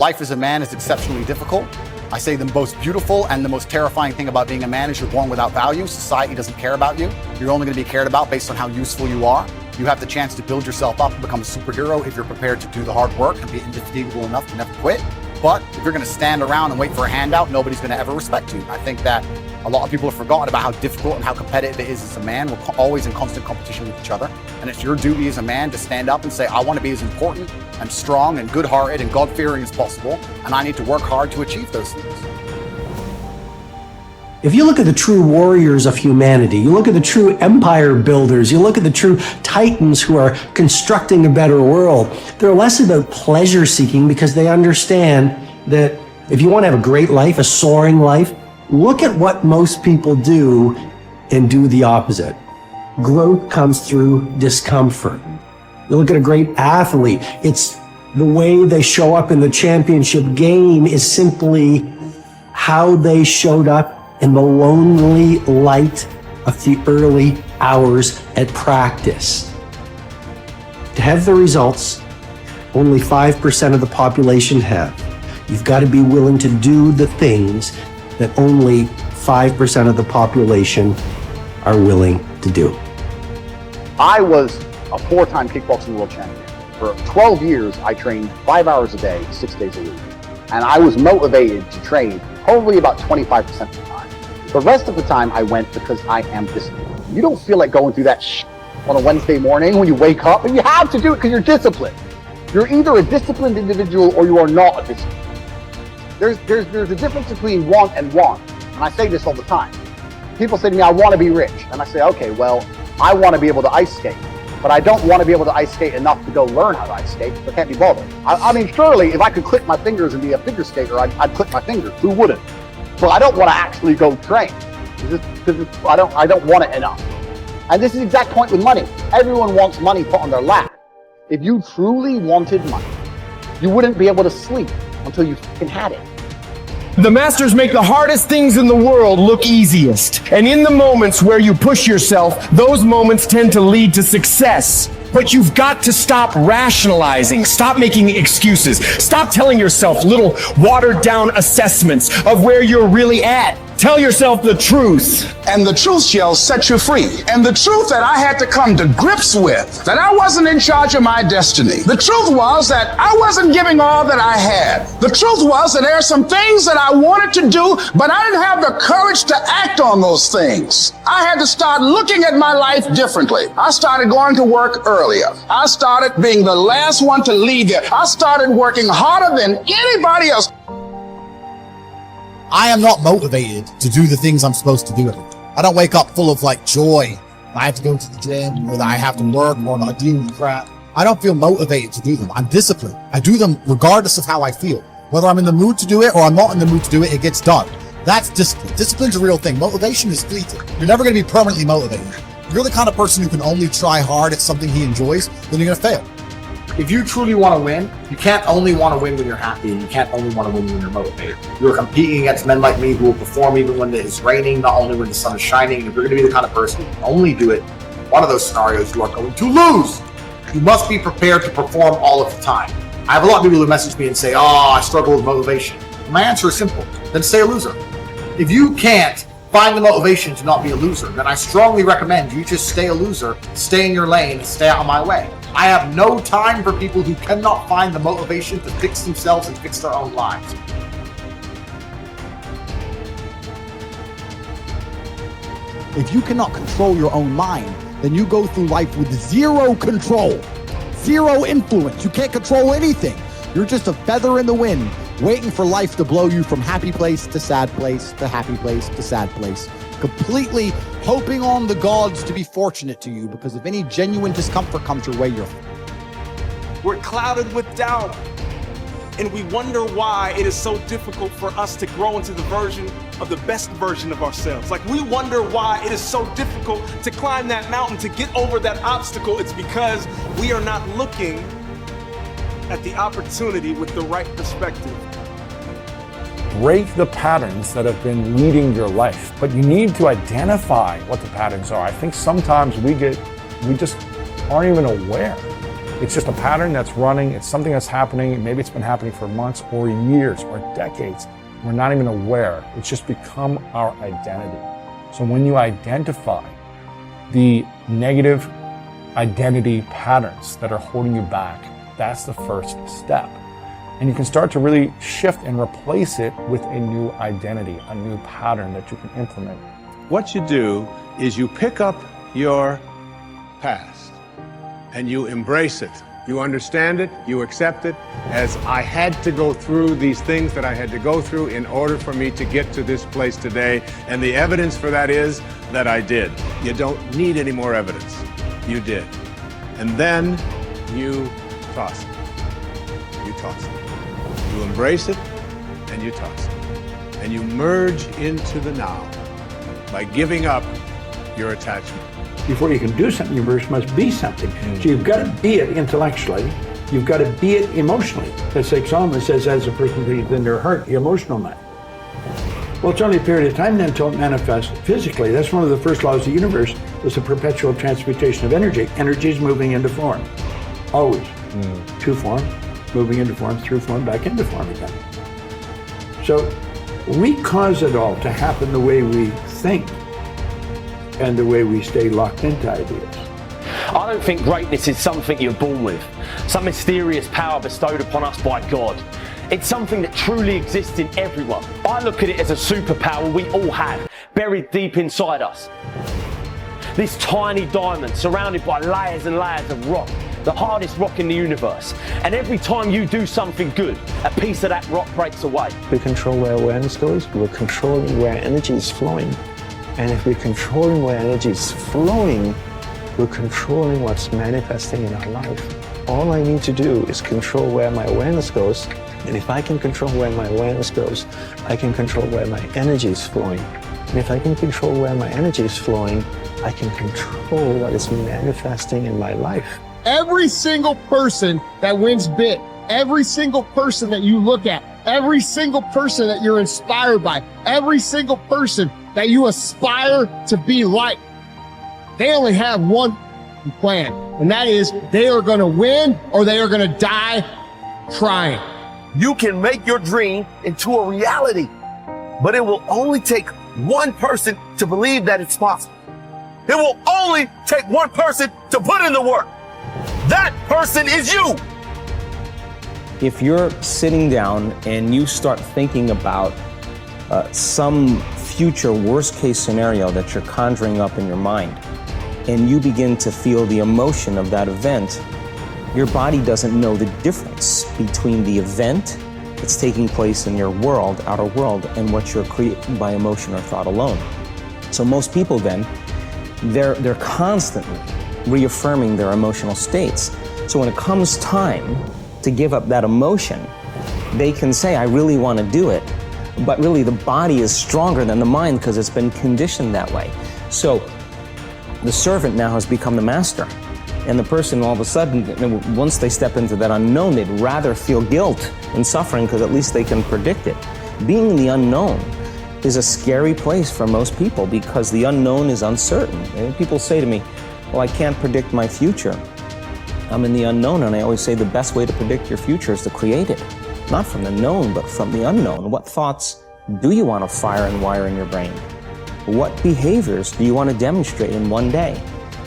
Life as a man is exceptionally difficult. I say the most beautiful and the most terrifying thing about being a man is you're born without value. Society doesn't care about you. You're only going to be cared about based on how useful you are. You have the chance to build yourself up and become a superhero if you're prepared to do the hard work and be indefatigable enough to never quit. But if you're going to stand around and wait for a handout, nobody's going to ever respect you. I think that a lot of people have forgotten about how difficult and how competitive it is as a man. We're always in constant competition with each other. And it's your duty as a man to stand up and say, I want to be as important and strong and good-hearted and God-fearing as possible. And I need to work hard to achieve those things. If you look at the true warriors of humanity, you look at the true empire builders, you look at the true titans who are constructing a better world, they're less about pleasure seeking because they understand that if you want to have a great life, a soaring life, look at what most people do and do the opposite. Growth comes through discomfort. You look at a great athlete, it's the way they show up in the championship game is simply how they showed up in the lonely light of the early hours at practice. To have the results only 5% of the population have, you've got to be willing to do the things that only 5% of the population are willing to do. I was a 4-time kickboxing world champion. For 12 years, I trained 5 hours a day, 6 days a week. And I was motivated to train probably about 25% of the time. The rest of the time I went because I am disciplined. You don't feel like going through that on a Wednesday morning when you wake up, and you have to do it because you're disciplined. You're either a disciplined individual or you are not a disciplined. There's a difference between want and want. And I say this all the time. People say to me, I want to be rich. And I say, okay, well, I want to be able to ice skate. But I don't want to be able to ice skate enough to go learn how to ice skate. I can't be bothered. I mean, surely if I could click my fingers and be a figure skater, I'd click my fingers. Who wouldn't? But I don't want to actually go train because I don't want it enough. And this is the exact point with money. Everyone wants money put on their lap. If you truly wanted money, you wouldn't be able to sleep until you fucking had it. The masters make the hardest things in the world look easiest. And in the moments where you push yourself, those moments tend to lead to success. But you've got to stop rationalizing, stop making excuses, stop telling yourself little watered down assessments of where you're really at. Tell yourself the truth. And the truth shall set you free. And the truth that I had to come to grips with, that I wasn't in charge of my destiny. The truth was that I wasn't giving all that I had. The truth was that there are some things that I wanted to do, but I didn't have the courage to act on those things. I had to start looking at my life differently. I started going to work earlier. I started being the last one to leave there. I started working harder than anybody else. I am not motivated to do the things I'm supposed to do. I don't wake up full of joy. I have to go to the gym, or that I have to work, or I deal with crap. I don't feel motivated to do them. I'm disciplined. I do them regardless of how I feel. Whether I'm in the mood to do it or I'm not in the mood to do it, it gets done. That's discipline. Discipline's a real thing. Motivation is fleeting. You're never going to be permanently motivated. If you're the kind of person who can only try hard at something he enjoys, then you're going to fail. If you truly want to win, you can't only want to win when you're happy, and you can't only want to win when you're motivated. You're competing against men like me who will perform even when it's raining, not only when the sun is shining. And if you're going to be the kind of person who can only do it in one of those scenarios, you are going to lose. You must be prepared to perform all of the time. I have a lot of people who message me and say, I struggle with motivation. My answer is simple. Then stay a loser. If you can't find the motivation to not be a loser, then I strongly recommend you just stay a loser, stay in your lane, and stay out of my way. I have no time for people who cannot find the motivation to fix themselves and fix their own lives. If you cannot control your own mind, then you go through life with zero control, zero influence. You can't control anything. You're just a feather in the wind, waiting for life to blow you from happy place to sad place to happy place to sad place, completely hoping on the gods to be fortunate to you, because if any genuine discomfort comes your way, we're clouded with doubt, and we wonder why it is so difficult for us to grow into the best version of ourselves. We wonder why it is so difficult to climb that mountain, to get over that obstacle. It's because we are not looking at the opportunity with the right perspective. Break the patterns that have been leading your life, but you need to identify what the patterns are. I think sometimes we just aren't even aware It's just a pattern that's running. It's something that's happening. Maybe it's been happening for months or years or decades. We're not even aware. It's just become our identity. So when you identify the negative identity patterns that are holding you back, that's the first step. And you can start to really shift and replace it with a new identity, a new pattern that you can implement. What you do is you pick up your past and you embrace it. You understand it, you accept it, as I had to go through these things that I had to go through in order for me to get to this place today. And the evidence for that is that I did. You don't need any more evidence. You did. And then you toss it. You toss it. You embrace it and you toss it. And you merge into the now by giving up your attachment. Before you can do something, you first must be something. So you've got to be it intellectually. You've got to be it emotionally. That's like Solomon says, as a person believes in their heart, the emotional man. Well, it's only a period of time then until it manifests physically. That's one of the first laws of the universe, is the perpetual transmutation of energy. Energy is moving into form, always. To form, moving into form, through form, back into form again. So we cause it all to happen the way we think and the way we stay locked into ideas. I don't think greatness is something you're born with, some mysterious power bestowed upon us by God. It's something that truly exists in everyone. I look at it as a superpower we all have, buried deep inside us. This tiny diamond surrounded by layers and layers of rock, the hardest rock in the universe. And every time you do something good, a piece of that rock breaks away. We control where awareness goes, we're controlling where energy is flowing. And if we're controlling where energy is flowing, we're controlling what's manifesting in our life. All I need to do is control where my awareness goes. And if I can control where my awareness goes, I can control where my energy is flowing. And if I can control where my energy is flowing, I can control what is manifesting in my life. Every single person that wins big, every single person that you look at, every single person that you're inspired by, every single person that you aspire to be like, they only have one plan, and that is they are going to win or they are going to die trying. You can make your dream into a reality, but it will only take one person to believe that it's possible. It will only take one person to put in the work. That person is you. If you're sitting down and you start thinking about some future worst case scenario that you're conjuring up in your mind, and you begin to feel the emotion of that event, your body doesn't know the difference between the event that's taking place in your world, outer world, and what you're creating by emotion or thought alone. So most people then, they're constantly reaffirming their emotional states. So when it comes time to give up that emotion, they can say, I really want to do it, but really the body is stronger than the mind because it's been conditioned that way. So the servant now has become the master. And the person all of a sudden, once they step into that unknown, they'd rather feel guilt and suffering because at least they can predict it. Being in the unknown is a scary place for most people because the unknown is uncertain. And people say to me, well, I can't predict my future. I'm in the unknown, and I always say the best way to predict your future is to create it. Not from the known, but from the unknown. What thoughts do you want to fire and wire in your brain? What behaviors do you want to demonstrate in one day?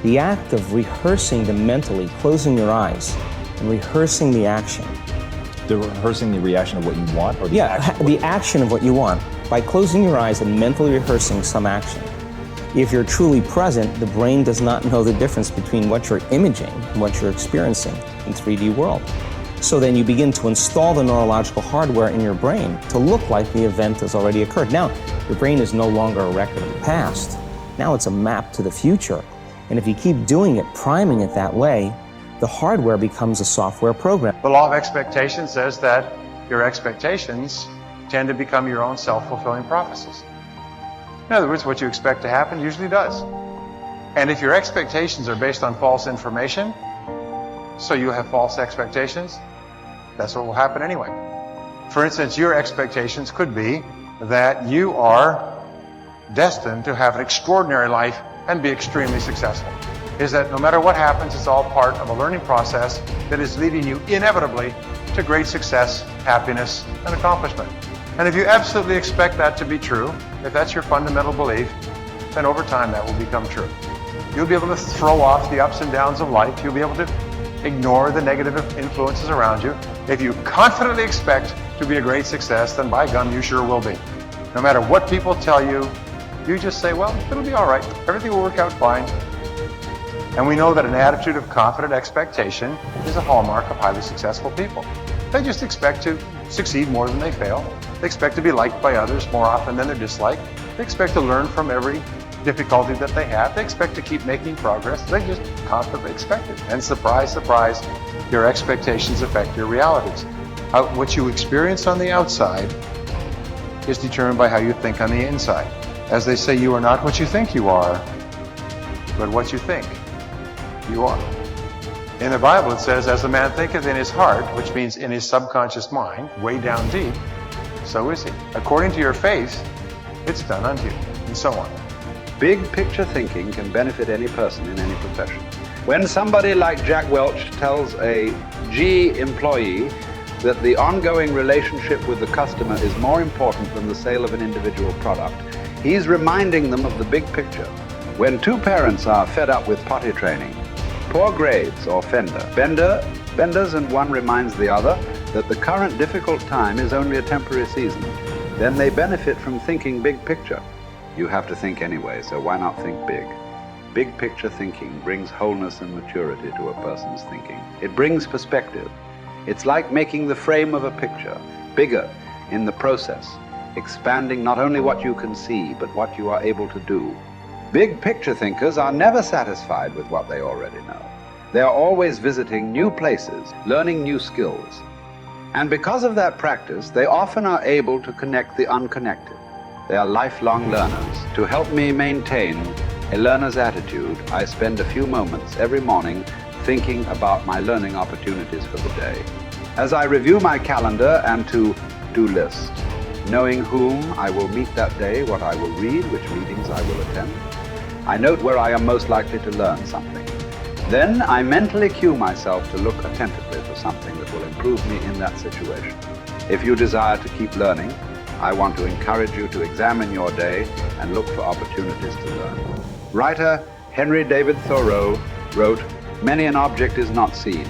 The act of rehearsing them mentally, closing your eyes, and rehearsing the action. Rehearsing the reaction of what you want? Or the action of what you want. By closing your eyes and mentally rehearsing some action. If you're truly present, the brain does not know the difference between what you're imaging and what you're experiencing in 3D world. So then you begin to install the neurological hardware in your brain to look like the event has already occurred. Now, your brain is no longer a record of the past. Now it's a map to the future. And if you keep doing it, priming it that way, the hardware becomes a software program. The law of expectation says that your expectations tend to become your own self-fulfilling prophecies. In other words, what you expect to happen usually does. And if your expectations are based on false information, so you have false expectations, that's what will happen anyway. For instance, your expectations could be that you are destined to have an extraordinary life and be extremely successful. is that no matter what happens, it's all part of a learning process that is leading you inevitably to great success, happiness, and accomplishment. And if you absolutely expect that to be true, if that's your fundamental belief, then over time that will become true. You'll be able to throw off the ups and downs of life. You'll be able to ignore the negative influences around you. If you confidently expect to be a great success, then by gum, you sure will be. No matter what people tell you, you just say, well, it'll be all right. Everything will work out fine. And we know that an attitude of confident expectation is a hallmark of highly successful people. They just expect to succeed more than they fail. They expect to be liked by others more often than they're disliked. They expect to learn from every difficulty that they have. They expect to keep making progress. They just confidently expect it. And surprise, surprise, your expectations affect your realities. What you experience on the outside is determined by how you think on the inside. As they say, you are not what you think you are, but what you think you are. In the Bible it says, as a man thinketh in his heart, which means in his subconscious mind, way down deep, so is he. According to your faith, it's done unto you, and so on. Big picture thinking can benefit any person in any profession. When somebody like Jack Welch tells a GE employee that the ongoing relationship with the customer is more important than the sale of an individual product, he's reminding them of the big picture. When two parents are fed up with potty training, poor grades or benders, and one reminds the other that the current difficult time is only a temporary season, then they benefit from thinking big picture. You have to think anyway, so why not think big? Big picture thinking brings wholeness and maturity to a person's thinking. It brings perspective. It's like making the frame of a picture bigger in the process, expanding not only what you can see, but what you are able to do. Big picture thinkers are never satisfied with what they already know. They are always visiting new places, learning new skills. And because of that practice, they often are able to connect the unconnected. They are lifelong learners. To help me maintain a learner's attitude, I spend a few moments every morning thinking about my learning opportunities for the day. As I review my calendar and to-do list, knowing whom I will meet that day, what I will read, which meetings I will attend, I note where I am most likely to learn something. Then I mentally cue myself to look attentively for something that will improve me in that situation. If you desire to keep learning, I want to encourage you to examine your day and look for opportunities to learn. Writer Henry David Thoreau wrote, "Many an object is not seen,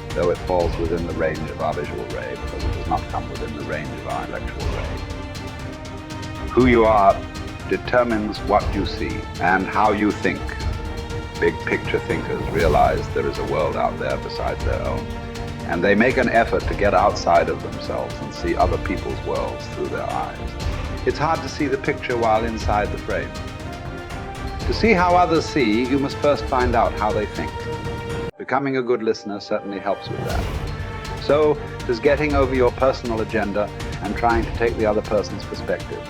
though it falls within the range of our visual ray, because it does not come within the range of our intellectual ray." Who you are determines what you see and how you think. Big picture thinkers realize there is a world out there besides their own, and they make an effort to get outside of themselves and see other people's worlds through their eyes. It's hard to see the picture while inside the frame. To see how others see, you must first find out how they think. Becoming a good listener certainly helps with that. So does getting over your personal agenda and trying to take the other person's perspective.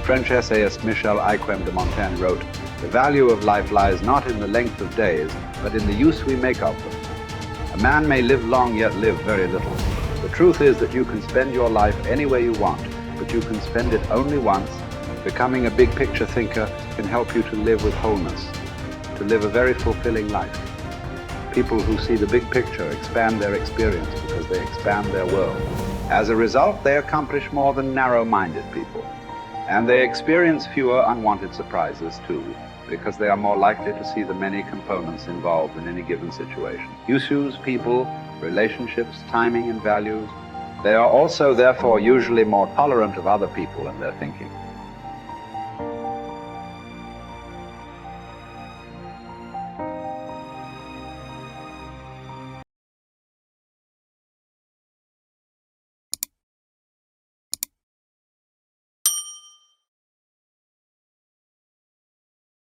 French essayist Michel Ayquem de Montaigne wrote, "The value of life lies not in the length of days, but in the use we make of them." A man may live long yet live very little. The truth is that you can spend your life any way you want, but you can spend it only once. Becoming a big picture thinker can help you to live with wholeness, to live a very fulfilling life. People who see the big picture expand their experience because they expand their world. As a result, they accomplish more than narrow-minded people. And they experience fewer unwanted surprises too, because they are more likely to see the many components involved in any given situation. Issues, people, relationships, timing, and values. They are also, therefore, usually more tolerant of other people and their thinking.